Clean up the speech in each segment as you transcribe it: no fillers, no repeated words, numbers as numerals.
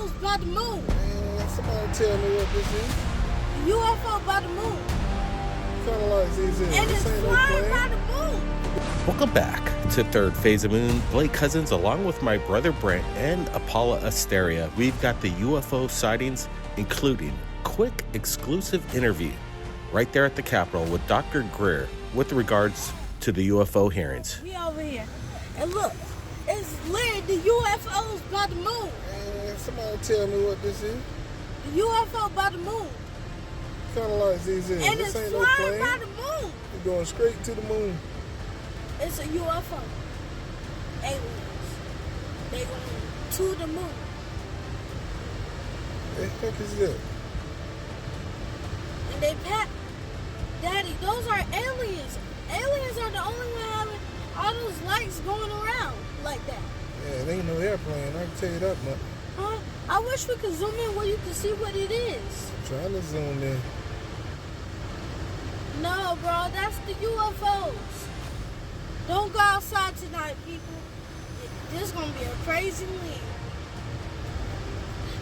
UFOs by the moon. Man, somebody tell me what this is. The UFO by the moon. Kind of like these is. And it's This ain't no flying plane. by the moon. Welcome back to Third Phase of Moon. Blake Cousins, along with my brother Brent and Paula Asteria, we've got the UFO sightings, including quick exclusive interview right there at the Capitol with Dr. Greer with regards to the UFO hearings. We over here. And look, it's lit, the UFOs by the moon. Man, somebody tell me what this is. The UFO by the moon. Kind of like these is. And This it's ain't no flying by plane. the moon. You're going straight to the moon. It's a UFO. Aliens. They going to the moon. The heck is that? And they pat. Daddy, those are aliens. Aliens are the only one having all those lights going around like that. Yeah, it ain't no airplane. I can tell you that much. Huh? I wish we could zoom in where you can see what it is. I'm trying to zoom in. No, bro, that's the UFOs. Don't go outside tonight, people. This is gonna be a crazy week.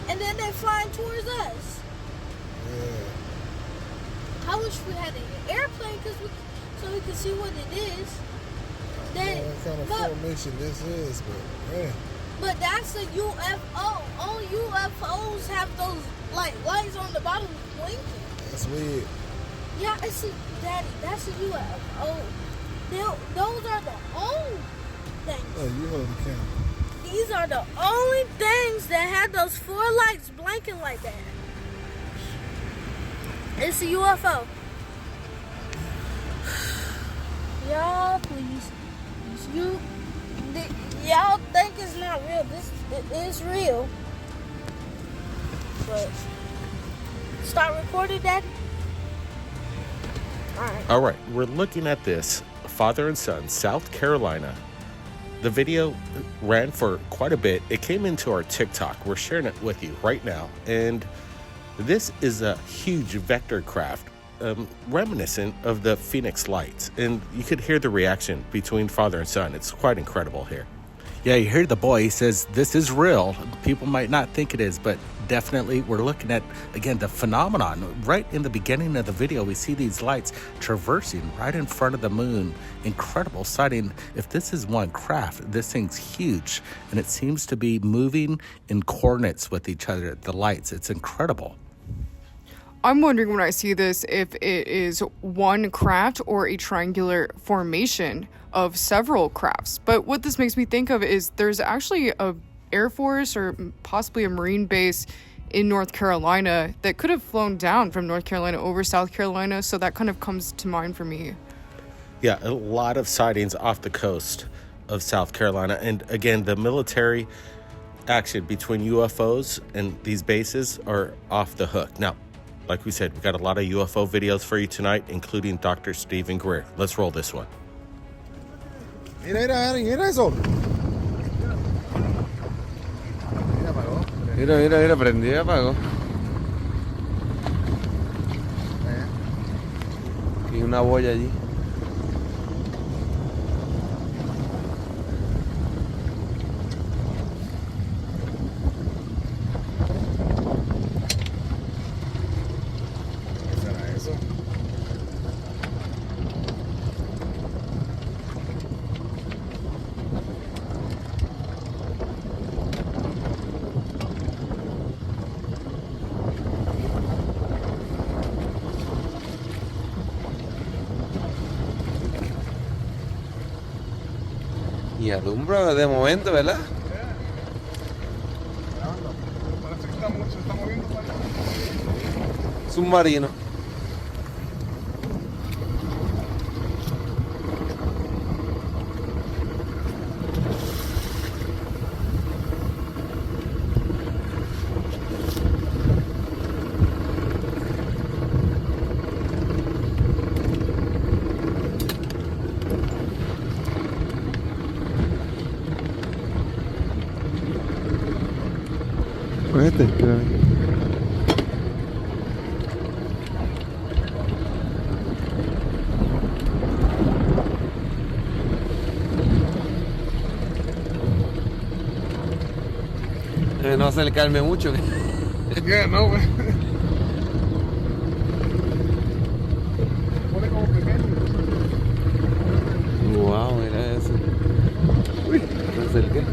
And then they're flying towards us. Yeah. I wish we had an airplane so we could see what it is. I don't know what kind of formation this is, but man. But that's a UFO. Only UFOs have those like lights on the bottom blinking. That's weird. Yeah, it's a daddy. That's a UFO. Those are the only things. Oh, you hold the camera. These are the only things that have those four lights blinking like that. It's a UFO. Y'all, please. Y'all think it's not real. It is real. But start recording, Daddy. All right, we're looking at this father and son, South Carolina. The video ran for quite a bit. It came into our TikTok. We're sharing it with you right now. And this is a huge vector craft, reminiscent of the Phoenix Lights. And you could hear the reaction between father and son. It's quite incredible here. Yeah, you hear the boy. He says, this is real. People might not think it is, but definitely we're looking at, again, the phenomenon. Right in the beginning of the video, we see these lights traversing right in front of the moon. Incredible sighting. If this is one craft, this thing's huge, and it seems to be moving in coordinates with each other, the lights. It's incredible. I'm wondering when I see this if it is one craft or a triangular formation of several crafts. But what this makes me think of is there's actually a Air Force or possibly a Marine base in North Carolina that could have flown down from North Carolina over South Carolina. So that kind of comes to mind for me. Yeah, a lot of sightings off the coast of South Carolina. And again, the military action between UFOs and these bases are off the hook. Now, like we said, we got a lot of UFO videos for you tonight, including Dr. Stephen Greer. Let's roll this one. Mira eso. Mira, prendí y apagó. Y una boya allí. ¿Qué será eso? Y alumbra de momento, ¿verdad? Parece que se está moviendo para allá. Submarino. Pues espérame. No acercarme mucho. Yeah, no, güey. Pone como pequeño. Wow, mira eso. Uy, me acerqué.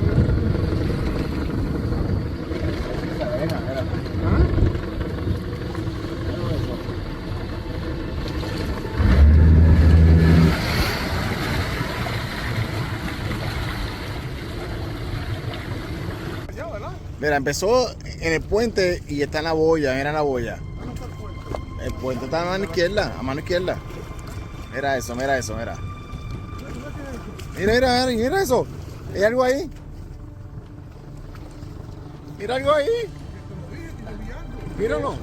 Mira, empezó en el puente y está en la boya, mira la boya. El puente está a mano izquierda, a mano izquierda. Mira eso, mira eso, mira. Mira eso. ¿Hay algo ahí? Mira algo ahí. Míralo.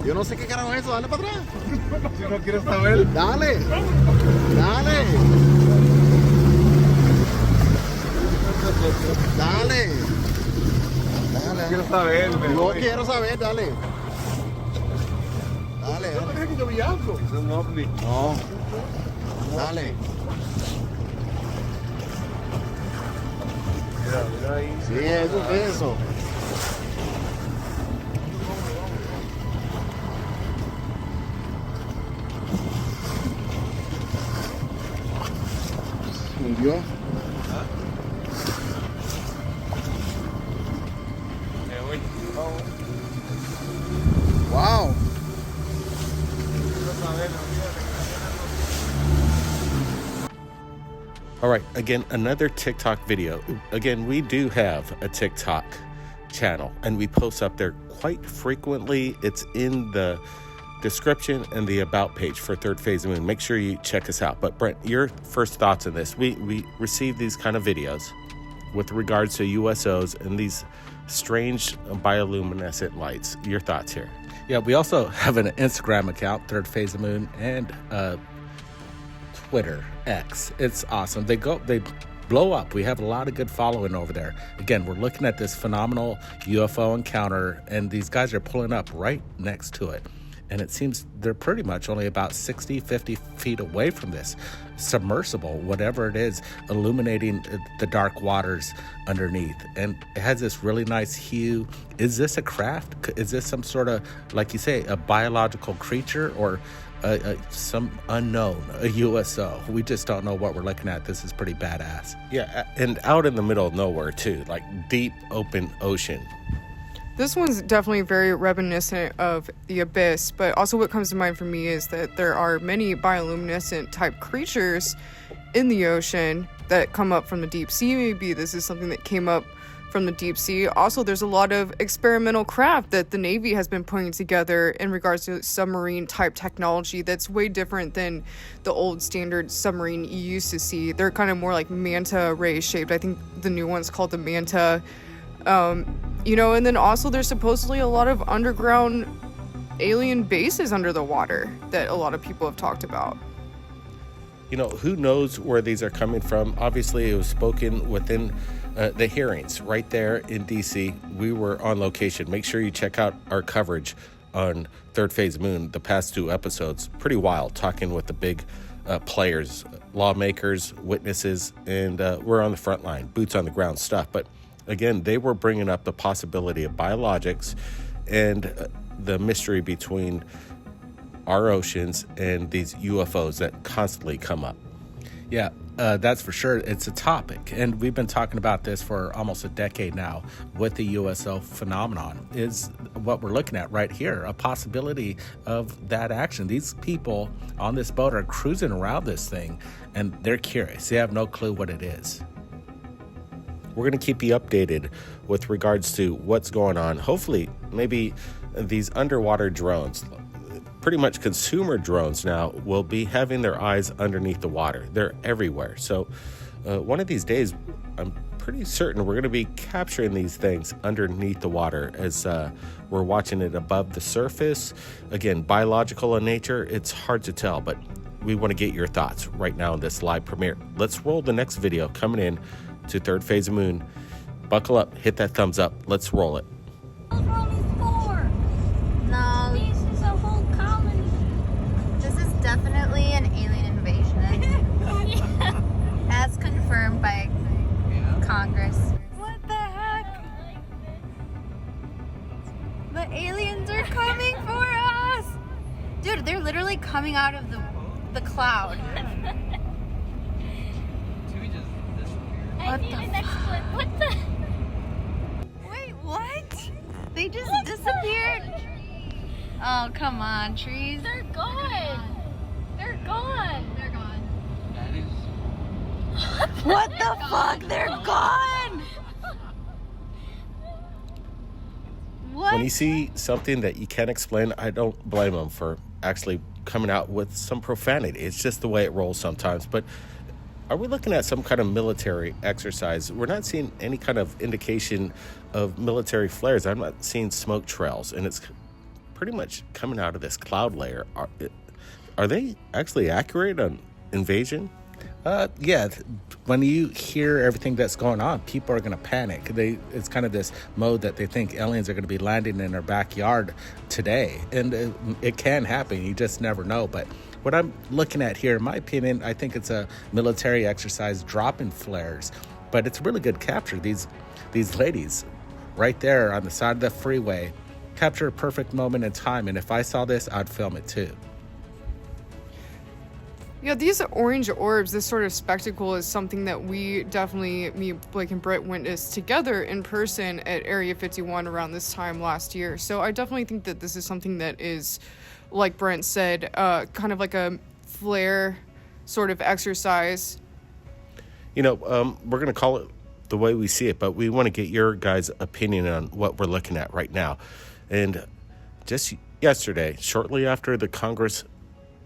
Yo no sé qué carajo es eso, dale para atrás. Si no quieres saber. Dale. Dale. Dale. Quiero saber, Yo quiero saber, dale. Dale, Yo dale. dije que yo vi algo. Es un ovni. No. Dale. Mira ahí. Sí, eso es eso. ¿Se hundió? Wow. All right, again, another TikTok video. Again, we do have a TikTok channel and we post up there quite frequently. It's in the description and the about page for Third Phase of Moon. Make sure you check us out. But Brent, your first thoughts on this. We receive these kind of videos with regards to USOs and these strange bioluminescent lights. Your thoughts here? Yeah, we also have an Instagram account, Third Phase of Moon, and Twitter, X. It's awesome. They blow up. We have a lot of good following over there. Again, we're looking at this phenomenal UFO encounter, and these guys are pulling up right next to it. And it seems they're pretty much only about 60, 50 feet away from this submersible, whatever it is, illuminating the dark waters underneath. And it has this really nice hue. Is this a craft? Is this some sort of, like you say, a biological creature or some unknown, a USO? We just don't know what we're looking at. This is pretty badass. Yeah, and out in the middle of nowhere, too, like deep, open ocean. This one's definitely very reminiscent of the abyss, but also what comes to mind for me is that there are many bioluminescent type creatures in the ocean that come up from the deep sea. Maybe this is something that came up from the deep sea. Also, there's a lot of experimental craft that the Navy has been putting together in regards to submarine type technology that's way different than the old standard submarine you used to see. They're kind of more like manta ray shaped. I think the new one's called the manta. And then also there's supposedly a lot of underground alien bases under the water that a lot of people have talked about. Who knows where these are coming from? Obviously, it was spoken within the hearings right there in D.C. We were on location. Make sure you check out our coverage on Third Phase Moon, the past 2 episodes. Pretty wild, talking with the big players, lawmakers, witnesses, and we're on the front line, boots on the ground stuff. But again, they were bringing up the possibility of biologics and the mystery between our oceans and these UFOs that constantly come up. Yeah, that's for sure. It's a topic. And we've been talking about this for almost a decade now with the USO phenomenon is what we're looking at right here, a possibility of that action. These people on this boat are cruising around this thing and they're curious. They have no clue what it is. We're going to keep you updated with regards to what's going on. Hopefully, maybe these underwater drones, pretty much consumer drones now, will be having their eyes underneath the water. They're everywhere. So one of these days, I'm pretty certain we're going to be capturing these things underneath the water as we're watching it above the surface. Again, biological in nature, it's hard to tell, but we want to get your thoughts right now in this live premiere. Let's roll the next video coming in to Third Phase of Moon. Buckle up, hit that thumbs up. Let's roll it. Those were only 4. No. This is a whole colony. This is definitely an alien invasion. Yeah. As confirmed by Congress. What the heck? aliens are coming for us. Dude, they're literally coming out of the cloud. I need an explanation. What the? Wait, what? They just disappeared? Oh, come on, trees. They're gone. They're gone. They're gone. That is. What the fuck? They're gone! What? When you see something that you can't explain, I don't blame them for actually coming out with some profanity. It's just the way it rolls sometimes. But are we looking at some kind of military exercise? We're not seeing any kind of indication of military flares. I'm not seeing smoke trails, and it's pretty much coming out of this cloud layer. Are they actually accurate on invasion? Yeah, when you hear everything that's going on, people are going to panic. It's kind of this mode that they think aliens are going to be landing in their backyard today. And it can happen. You just never know. But what I'm looking at here, in my opinion, I think it's a military exercise dropping flares. But it's a really good capture. These ladies right there on the side of the freeway capture a perfect moment in time. And if I saw this, I'd film it too. Yeah, these orange orbs, this sort of spectacle is something that we definitely, me, Blake, and Britt witnessed together in person at Area 51 around this time last year. So I definitely think that this is something that is, like Brent said, kind of like a flare sort of exercise. You know, we're going to call it the way we see it, but we want to get your guys' opinion on what we're looking at right now. And just yesterday, shortly after the Congress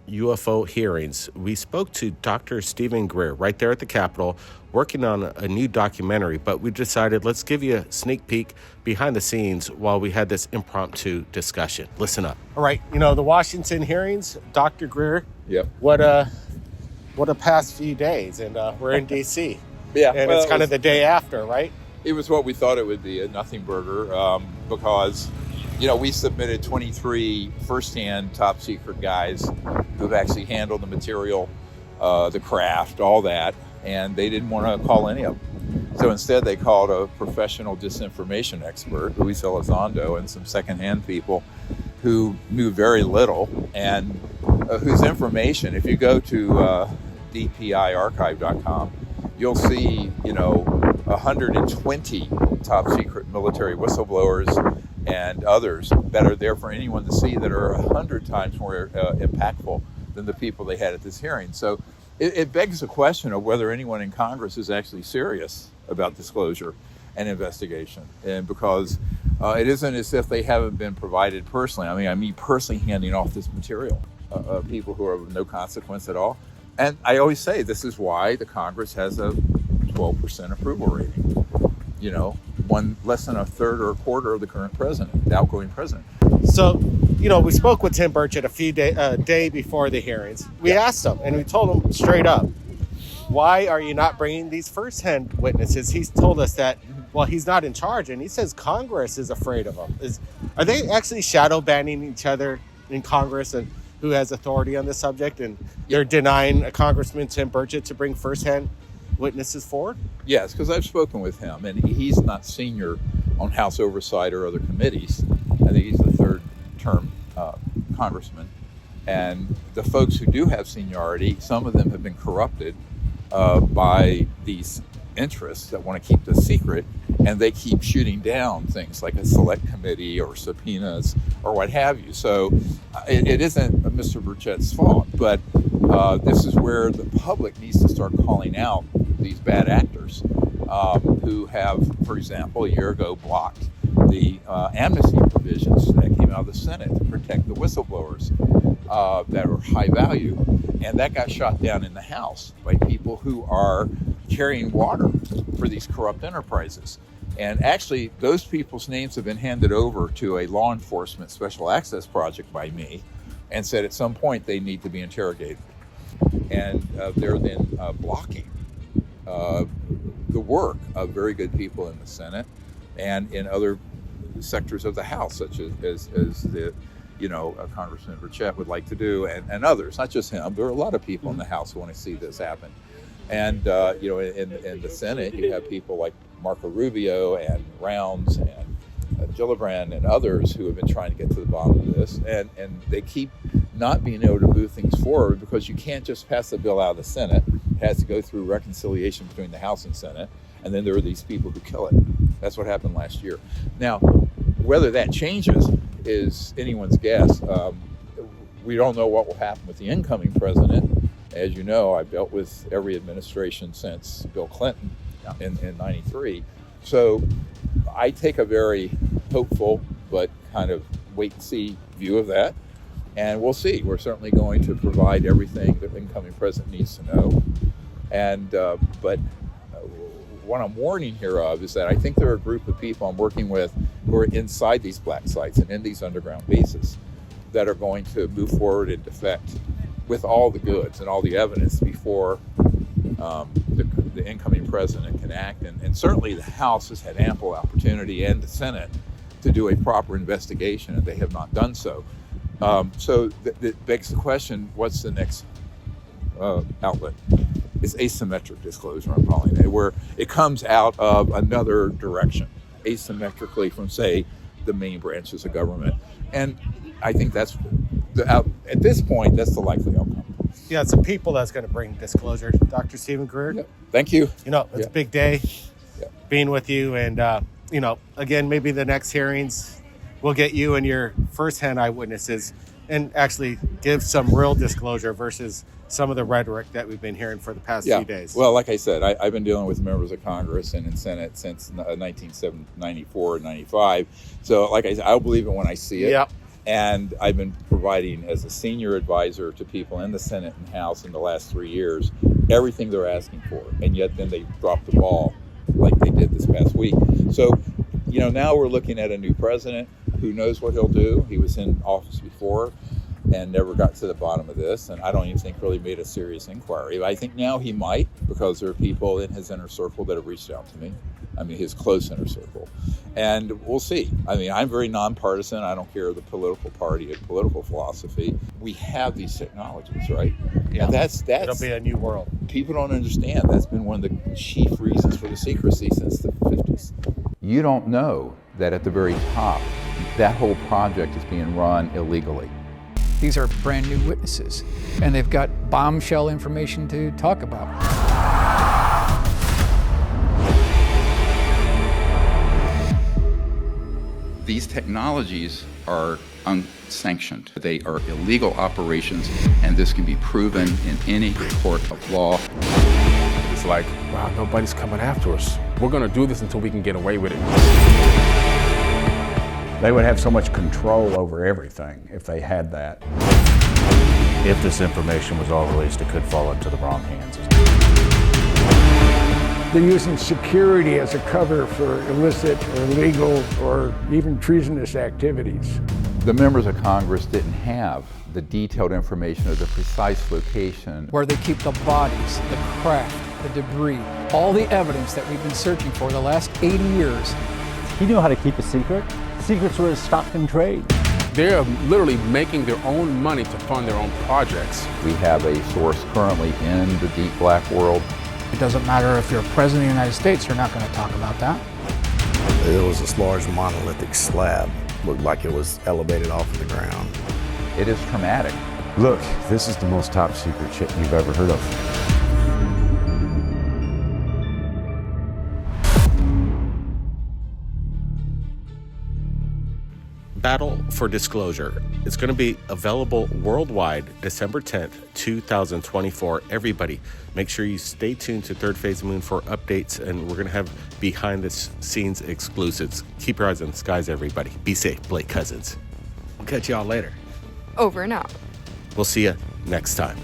UFO hearings, we spoke to Dr. Stephen Greer right there at the Capitol, working on a new documentary, but we decided let's give you a sneak peek behind the scenes while we had this impromptu discussion. Listen up. All right, you know, the Washington hearings, Dr. Greer. Yep. What a past few days, and we're in D.C. Yeah. And well, it's kind of the day after, right? It was what we thought it would be, a nothing burger, because, you know, we submitted 23 first-hand top-secret guys who've actually handled the material, the craft, all that, and they didn't want to call any of them. So instead, they called a professional disinformation expert, Luis Elizondo, and some second-hand people who knew very little, and whose information, if you go to dpiarchive.com, you'll see, you know, 120 top-secret military whistleblowers and others that are there for anyone to see that are 100 times more impactful than the people they had at this hearing. So it begs the question of whether anyone in Congress is actually serious about disclosure and investigation. And because it isn't as if they haven't been provided personally. I mean, personally handing off this material, people who are of no consequence at all. And I always say this is why the Congress has a 12% approval rating. You know, less than a third or a quarter of the current president, the outgoing president. So, you know, we spoke with Tim Burchett a day before the hearings. We asked him, and we told him straight up, why are you not bringing these first-hand witnesses? He's told us that, well, he's not in charge, and he says Congress is afraid of him. Are they actually shadow banning each other in Congress and who has authority on this subject, and they're denying a Congressman Tim Burchett to bring first-hand witnesses forward? Yes, because I've spoken with him, and he's not senior on House Oversight or other committees. I think he's the third-term congressman. And the folks who do have seniority, some of them have been corrupted by these interests that want to keep this secret, and they keep shooting down things like a select committee or subpoenas or what have you. So it isn't Mr. Burchett's fault, but this is where the public needs to start calling out these bad actors who have, for example, a year ago blocked the amnesty provisions that came out of the Senate to protect the whistleblowers that are high value. And that got shot down in the House by people who are carrying water for these corrupt enterprises. And actually, those people's names have been handed over to a law enforcement special access project by me and said at some point they need to be interrogated. And they're then blocking the work of very good people in the Senate and in other sectors of the House, such as the, you know, Congressman Burchett would like to do, and others, not just him. There are a lot of people in the House who want to see this happen. And, you know, in the Senate, you have people like Marco Rubio and Rounds and Gillibrand and others who have been trying to get to the bottom of this, and they keep not being able to move things forward because you can't just pass the bill out of the Senate. It has to go through reconciliation between the House and Senate, and then there are these people who kill it. That's what happened last year. Now, whether that changes is anyone's guess. We don't know what will happen with the incoming president. As you know, I've dealt with every administration since Bill Clinton in 93. So I take a very hopeful but kind of wait and see view of that. And we'll see. We're certainly going to provide everything the incoming president needs to know. And but what I'm warning here of is that I think there are a group of people I'm working with who are inside these black sites and in these underground bases that are going to move forward and defect with all the goods and all the evidence before the incoming president can act. And certainly the House has had ample opportunity, and the Senate, to do a proper investigation, and they have not done so. So that begs the question, what's the next outlet? It's asymmetric disclosure, I'm calling it, where it comes out of another direction, asymmetrically from, say, the main branches of government. And I think that's, at this point, that's the likely outcome. Yeah, it's the people that's going to bring disclosure. Dr. Stephen Greer. Yeah. Thank you. You know, it's a big day being with you. And, you know, again, maybe the next hearings will get you and your firsthand eyewitnesses and actually give some real disclosure versus some of the rhetoric that we've been hearing for the past few days. Well, like I said, I've been dealing with members of Congress and in Senate since 1994 and 95. So, like I said, I'll believe it when I see it. Yep. And I've been providing, as a senior advisor to people in the Senate and House in the last 3 years, everything they're asking for. And yet then they drop the ball like they did this past week. So, you know, now we're looking at a new president. Who knows what he'll do? He was in office before and never got to the bottom of this. And I don't even think really made a serious inquiry. I think now he might, because there are people in his inner circle that have reached out to me. I mean, his close inner circle. And we'll see. I mean, I'm very nonpartisan. I don't care the political party or political philosophy. We have these technologies, right? Yeah. And that's it'll be a new world. People don't understand. That's been one of the chief reasons for the secrecy since the 50s. You don't know that at the very top, that whole project is being run illegally. These are brand new witnesses, and they've got bombshell information to talk about. These technologies are unsanctioned. They are illegal operations, and this can be proven in any court of law. It's like, wow, nobody's coming after us. We're gonna do this until we can get away with it. They would have so much control over everything if they had that. If this information was all released, it could fall into the wrong hands. They're using security as a cover for illicit or illegal or even treasonous activities. The members of Congress didn't have the detailed information of the precise location. Where they keep the bodies, the craft, the debris, all the evidence that we've been searching for the last 80 years. He knew how to keep a secret. Secrets were his stock in trade. They're literally making their own money to fund their own projects. We have a source currently in the deep black world. It doesn't matter if you're president of the United States, you're not going to talk about that. There was this large monolithic slab. Looked like it was elevated off of the ground. It is traumatic. Look, this is the most top secret shit you've ever heard of. Battle for Disclosure. It's going to be available worldwide December 10th, 2024. Everybody, make sure you stay tuned to Third Phase Moon for updates, and we're going to have behind the scenes exclusives. Keep your eyes on the skies, everybody. Be safe, Blake Cousins. We'll catch y'all later. Over and out. We'll see you next time.